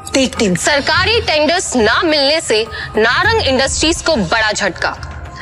देखते हैं। सरकारी टेंडर्स ना मिलने से नारंग इंडस्ट्रीज को बड़ा झटका।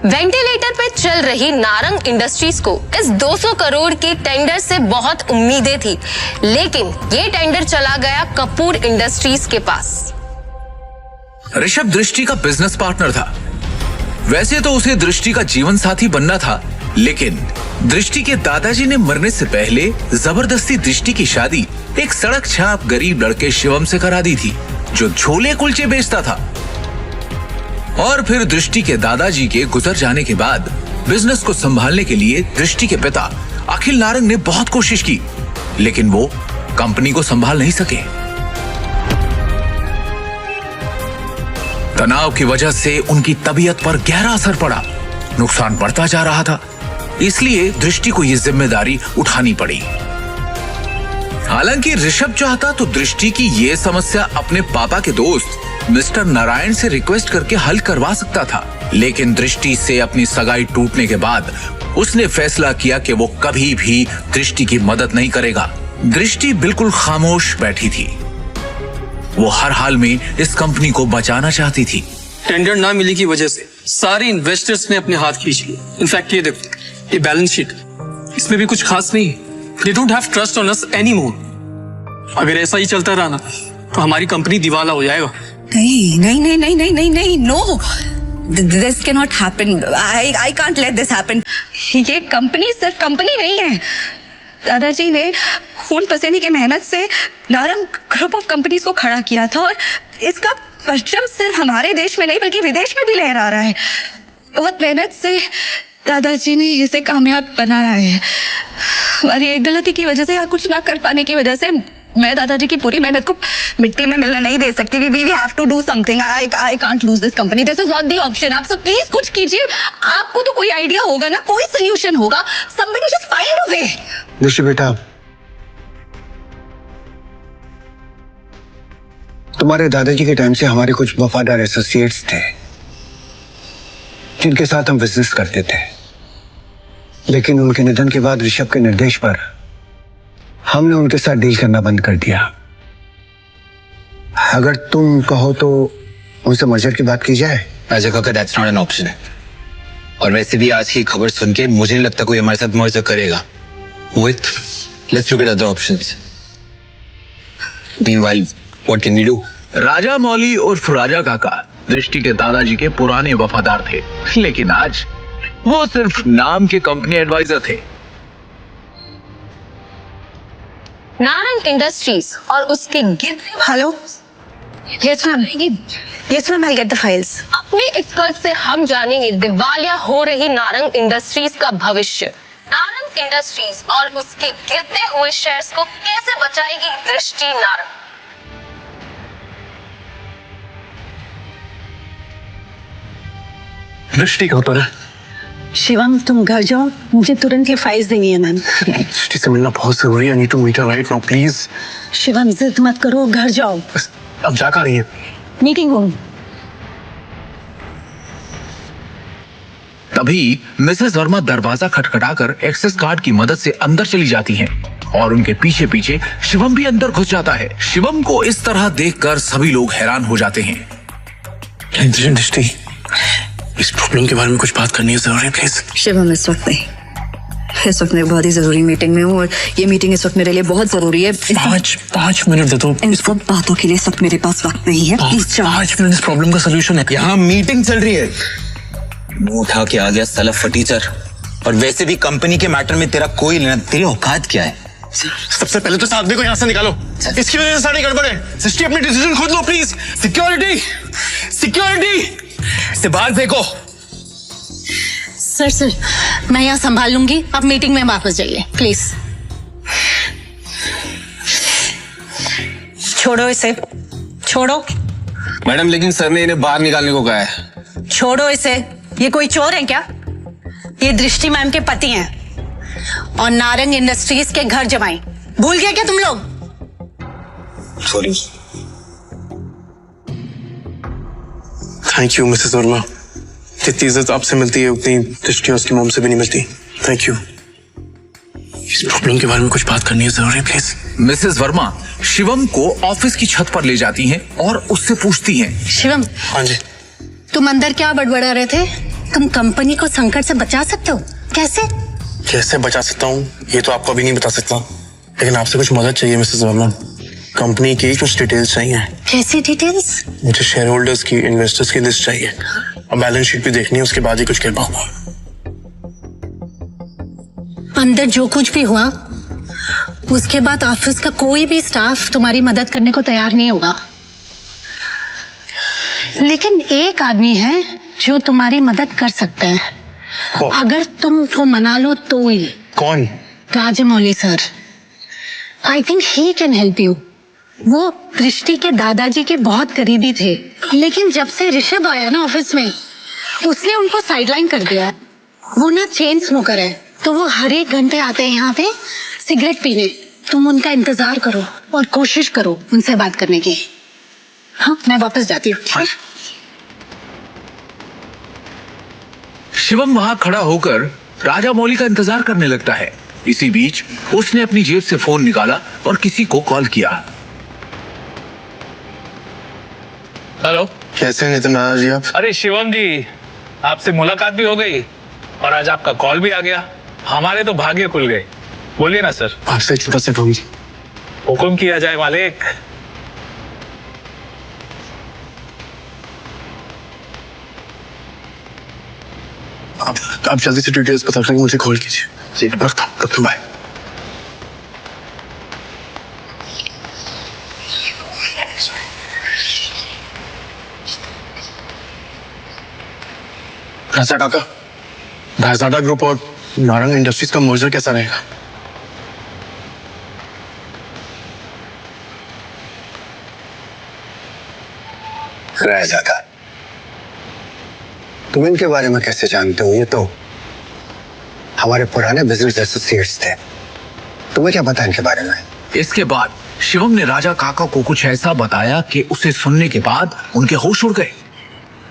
वेंटिलेटर पे चल रही नारंग इंडस्ट्रीज को इस 200 करोड़ के टेंडर से बहुत उम्मीदें थी, लेकिन ये टेंडर चला गया कपूर इंडस्ट्रीज के पास। ऋषभ दृष्टि का बिजनेस पार्टनर था। वैसे तो उसे दृष्टि का जीवन साथी बनना था, लेकिन दृष्टि के दादाजी ने मरने से पहले जबरदस्ती दृष्टि की शादी एक सड़क छाप गरीब लड़के शिवम से करा दी थी, जो छोले कुलचे बेचता था। और फिर दृष्टि के दादाजी के गुजर जाने के बाद बिजनेस को संभालने के लिए दृष्टि के पिता अखिल नारंग ने बहुत कोशिश की, लेकिन वो कंपनी को संभाल नहीं सके। तनाव की वजह से उनकी तबीयत पर गहरा असर पड़ा, नुकसान बढ़ता जा रहा था, इसलिए दृष्टि को यह जिम्मेदारी उठानी पड़ी। हालांकि ऋषभ चाहता तो दृष्टि की ये समस्या अपने पापा के दोस्त मिस्टर नारायण से रिक्वेस्ट करके हल करवा सकता था, लेकिन दृष्टि से अपनी सगाई टूटने के बाद उसने फैसला किया कि वो कभी भी दृष्टि की मदद नहीं करेगा। दृष्टि बिल्कुल खामोश बैठी थी। वो हर हाल में इस कंपनी को बचाना चाहती थी। टेंडर ना मिलने की वजह से सारे इन्वेस्टर्स ने अपने हाथ खींच लिए। इनफैक्ट ये देखो, ये बैलेंस शीट, इसमें भी कुछ खास नहीं है। They don't have trust on us anymore. अगर ऐसा ही चलता रहा ना तो हमारी कंपनी दिवाला हो जाएगा। नहीं नहीं नहीं नहीं नहीं नहीं नहीं, no, this cannot happen. I can't let this happen. ये कंपनी सिर्फ कंपनी नहीं है। दादाजी ने खून पसीने की मेहनत से नारंग ग्रुप ऑफ कंपनीज को खड़ा किया था, और इसका परचम सिर्फ हमारे देश में नहीं बल्कि विदेश में भी लहरा रहा है। बहुत मेहनत से दादाजी ने इसे कामयाब बनाया है। हमारी एक गलती की वजह से या कुछ ना कर पाने की वजह से मैं दादाजी की पूरी मेहनत को मिट्टी में मिलने नहीं दे सकती। We have to do something. I can't lose this company. This is not the option. आप सब प्लीज कुछ कीजिए। आपको तो कोई आइडिया होगा ना, कोई सोल्यूशन होगा। Somebody just find a way. दृष्टि बेटा, तुम्हारे दादाजी के टाइम से हमारे कुछ वफादार एसोसिएट्स थे जिनके साथ हम बिजनेस करते थे, लेकिन उनके निधन के बाद ऋषभ के निर्देश पर हमने उनके साथ डील करना बंद कर दिया। अगर तुम कहो तो उनसे मर्जर की बात की जाए। अजय काका, दैट्स नॉट एन ऑप्शन है। और वैसे भी आज की खबर सुन के मुझे नहीं लगता कोई हमारे साथ मर्जर करेगा। With, let's look at other options. Meanwhile, what can we do? राजा मौली उर्फ राजा काका दृष्टि के दादाजी के पुराने वफादार थे, लेकिन आज वो सिर्फ नाम के कंपनी एडवाइजर थे। नारंग इंडस्ट्रीज और उसके Hello. Yes ma'am. Yes ma'am, I'll get the files. अपने एक्सपर्ट से हम जानेंगे दिवालिया हो रही नारंग इंडस्ट्रीज का भविष्य। नारंग इंडस्ट्रीज और उसके गिरते हुए शेयर्स को कैसे बचाएगी दृष्टि नारंग। दृष्टि कहाँ पर है? शिवम, तुम घर जाओ, मुझे तुरंत ये फाइल्स देनी है मैम। दृष्टि से मिलना बहुत जरूरी है। I need to meet her right now, please. Shivam, जिद मत करो, घर जाओ। अब जा कहाँ रही है? Meeting room. तभी मिसेस वर्मा दरवाजा खटखटाकर एक्सेस कार्ड की मदद से अंदर चली जाती हैं, और उनके पीछे पीछे शिवम भी अंदर घुस जाता है। शिवम को इस तरह देखकर सभी लोग हैरान हो जाते हैं। दृष्टि, इस प्रॉब्लम के बारे में कुछ बात करनी है जरूरी, प्लीज। शिवम, इस वक्त नहीं, इस वक्त मैं बहुत ही जरूरी मीटिंग में हूँ, और ये मीटिंग इस वक्त मेरे लिए बहुत जरूरी है। पाँच मिनट दे दो। इन सब बातों के लिए इस वक्त मेरे पास वक्त नहीं है। प्लीज जाओ। 5 मिनट इस प्रॉब्लम का सोल्यूशन है। यहाँ मीटिंग चल रही है। मुंह उठा के आ गया साला फटीचर। और वैसे भी कंपनी के मैटर में तेरा कोई लेना, तेरी औकात क्या है? सबसे पहले तो इस आदमी को यहाँ से निकालो। इसकी वजह से सारी गड़बड़ है। सृष्टि, अपनी डिसीजन खुद लो प्लीज। सिक्योरिटी, सिक्योरिटी से बाहर फेंको। सर, मैं यहाँ संभाल लूंगी, आप मीटिंग में वापस जाइए प्लीज। छोड़ो इसे, छोड़ो। मैडम, लेकिन सर ने इन्हें बाहर निकालने को कहा है। छोड़ो इसे, ये कोई चोर है क्या? ये दृष्टि मैम के पति हैं और नारंग इंडस्ट्रीज के घर जमाई। भूल गए क्या तुम लोग? Sorry. Thank you Mrs Verma. जितनी इज्जत आपसे मिलती है उतनी दृष्टि उसकी मॉम से भी नहीं मिलती। Thank you. इस प्रॉब्लम के बारे में कुछ बात करनी है जरूरी, प्लीज। मिसेस वर्मा शिवम को ऑफिस की छत पर ले जाती हैं और उससे पूछती हैं। शिवम, हाँ जी। तुम अंदर क्या बड़बड़ा रहे थे? तुम कंपनी को संकट से बचा सकते हो? कैसे? कैसे बचा सकता हूँ ये तो आपको अभी नहीं बता सकता, लेकिन आपसे कुछ मदद चाहिए मिसेस वर्मा। कंपनी की कुछ डिटेल्स चाहिए। कैसी डिटेल्स? मुझे शेयर होल्डर्स की, इन्वेस्टर्स की लिस्ट चाहिए और बैलेंस शीट भी देखनी है, उसके बाद ही कुछ कह पाऊंगा। अंदर जो कुछ भी हुआ उसके बाद ऑफिस का कोई भी स्टाफ तुम्हारी मदद करने को तैयार नहीं होगा, लेकिन एक आदमी है जो तुम्हारी मदद कर सकता है। अगर तुम उसको मना लो तो ही। कौन? Rajamouli sir. I think he can help you. वो दृष्टि के दादाजी के बहुत करीबी थे, लेकिन जब से ऋषभ आया ना ऑफिस में, उसने उनको साइडलाइन कर दिया। वो ना चेन स्मोकर है, तो वो हर एक घंटे आते हैं यहाँ पे सिगरेट पीने। तुम उनका इंतजार करो और कोशिश करो उनसे बात करने की। हाँ, मैं वापस जाती हूँ। ठीक है? शिवम वहां खड़ा होकर राजा मौली का इंतजार करने लगता है। इसी बीच उसने अपनी जेब से फोन निकाला और किसी को कॉल किया। हेलो। कैसे हैं नितिन राणा जी आप? अरे शिवम जी, आपसे मुलाकात भी हो गई और आज आपका कॉल भी आ गया। हमारे तो भाग्य खुल गए। बोलिए ना सर। आपसे एक छोटा सा काम। हुक्म किया जाए मालिक। आप जल्दी से डिटेल्स बता कर मुझे कॉल कीजिए। जी रखता हूँ, बाय। राजा काका, भाईजादा ग्रुप और नारंग इंडस्ट्रीज का मर्जर कैसा रहेगा? रह जाता। तुम इनके बारे में कैसे जानते हो? ये तो हमारे पुराने बिजनेस एसोसिएट्स थे। तुम्हें क्या पता इनके बारे में? इसके बाद शिवम ने राजा काका को कुछ ऐसा बताया कि उसे सुनने के बाद उनके होश उड़ गए।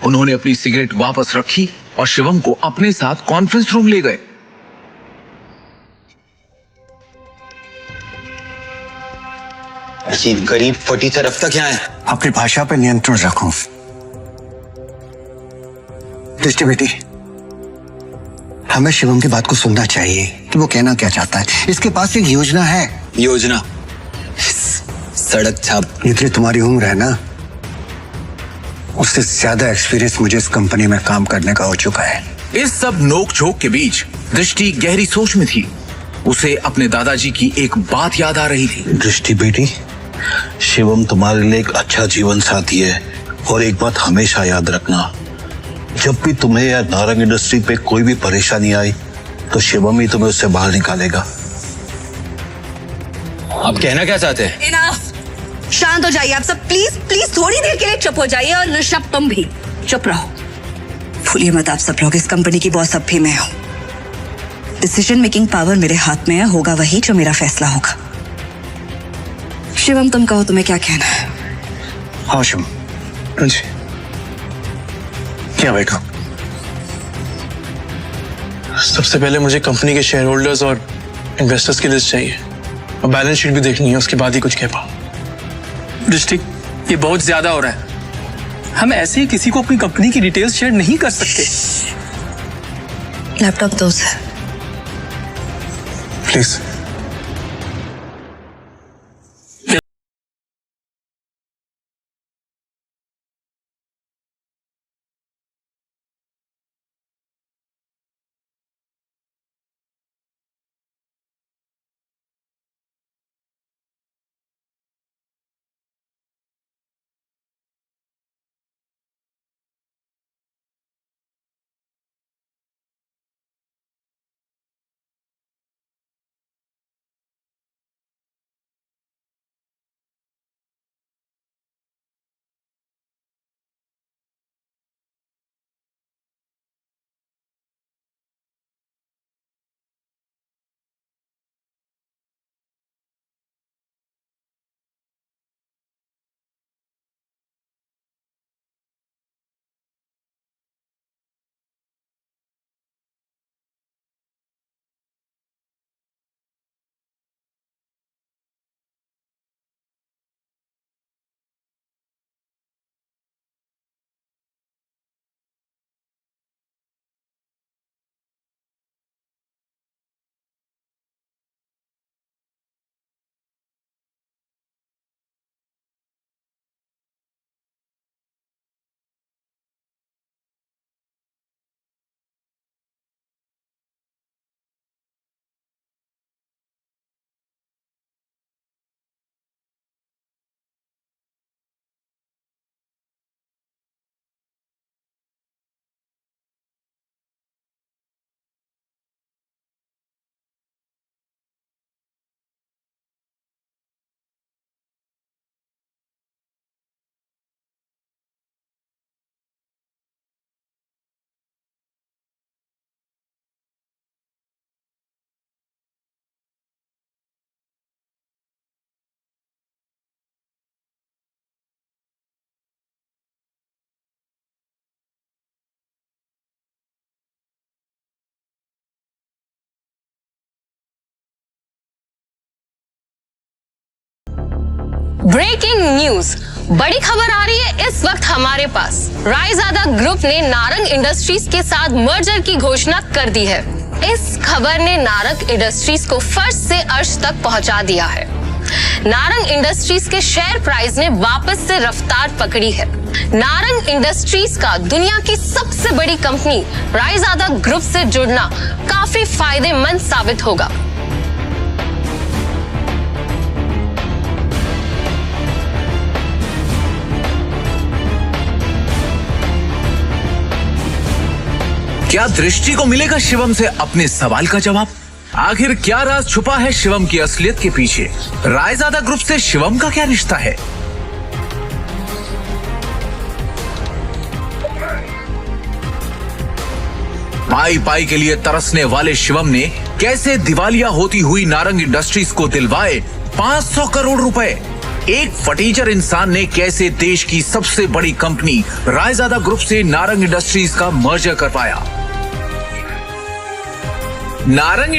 उन्होंने अपनी सिगरेट वापस रखी और शिवम को अपने साथ कॉन्फ्रेंस रूम ले गए। ये गरीब फटीचर अब तक यहाँ है। अपनी भाषा पर नियंत्रण रखो। दृष्टि बेटी, हमें शिवम की बात को सुनना चाहिए कि वो कहना क्या चाहता है। इसके पास एक योजना है। योजना? सड़क छाप। जितनी तुम्हारी उम्र है ना, उससे ज्यादा एक्सपीरियंस मुझे इस कंपनी में काम करने का हो चुका है। इस सब नोक झोंक के बीच दृष्टि गहरी सोच में थी। उसे अपने दादाजी की एक बात याद आ रही थी। दृष्टि बेटी, शिवम तुम्हारे लिए एक अच्छा जीवन साथी है और एक बात हमेशा याद रखना, जब भी तुम्हें या नारंग इंडस्ट्री पे कोई भी परेशानी आई तो शिवम ही तुम्हें उससे बाहर निकालेगा। आप कहना क्या चाहते हैं? इनफ। शांत हो जाइए आप सब, प्लीज प्लीज थोड़ी देर के लिए चुप हो जाइए। और ऋषभ तुम भी चुप रहो। भूलिए मत आप सब लोग, इस कंपनी की बॉस अब भी मैं हूं। डिसीजन मेकिंग पावर मेरे हाथ में है, होगा वही जो मेरा फैसला होगा। शिवम तुम कहो, तुम्हें क्या कहना है? हाँ शिवम। जी क्या बेटा? सबसे पहले मुझे कंपनी के शेयर होल्डर्स और इन्वेस्टर्स की लिस्ट चाहिए और बैलेंस शीट भी देखनी है, उसके बाद ही कुछ कह पाऊं। दृष्टि, ये बहुत ज्यादा हो रहा है। हम ऐसे ही किसी को अपनी कंपनी की डिटेल्स शेयर नहीं कर सकते। लैपटॉप दो सर। प्लीज। ब्रेकिंग न्यूज, बड़ी खबर आ रही है इस वक्त हमारे पास। रायजादा ग्रुप ने नारंग इंडस्ट्रीज के साथ मर्जर की घोषणा कर दी है। इस खबर ने नारंग इंडस्ट्रीज को फर्श से अर्श तक पहुंचा दिया है। नारंग इंडस्ट्रीज के शेयर प्राइस ने वापस से रफ्तार पकड़ी है। नारंग इंडस्ट्रीज का दुनिया की सबसे बड़ी कंपनी रायजादा ग्रुप से जुड़ना काफी फायदेमंद साबित होगा। क्या दृष्टि को मिलेगा शिवम से अपने सवाल का जवाब? आखिर क्या राज छुपा है शिवम की असलियत के पीछे? रायजादा ग्रुप से शिवम का क्या रिश्ता है? पाई पाई के लिए तरसने वाले शिवम ने कैसे दिवालिया होती हुई नारंग इंडस्ट्रीज को दिलवाए 500 करोड़ रुपए? एक फटीचर इंसान ने कैसे देश की सबसे बड़ी कंपनी रायजादा ग्रुप से नारंग इंडस्ट्रीज का मर्जर करवाया? नारंग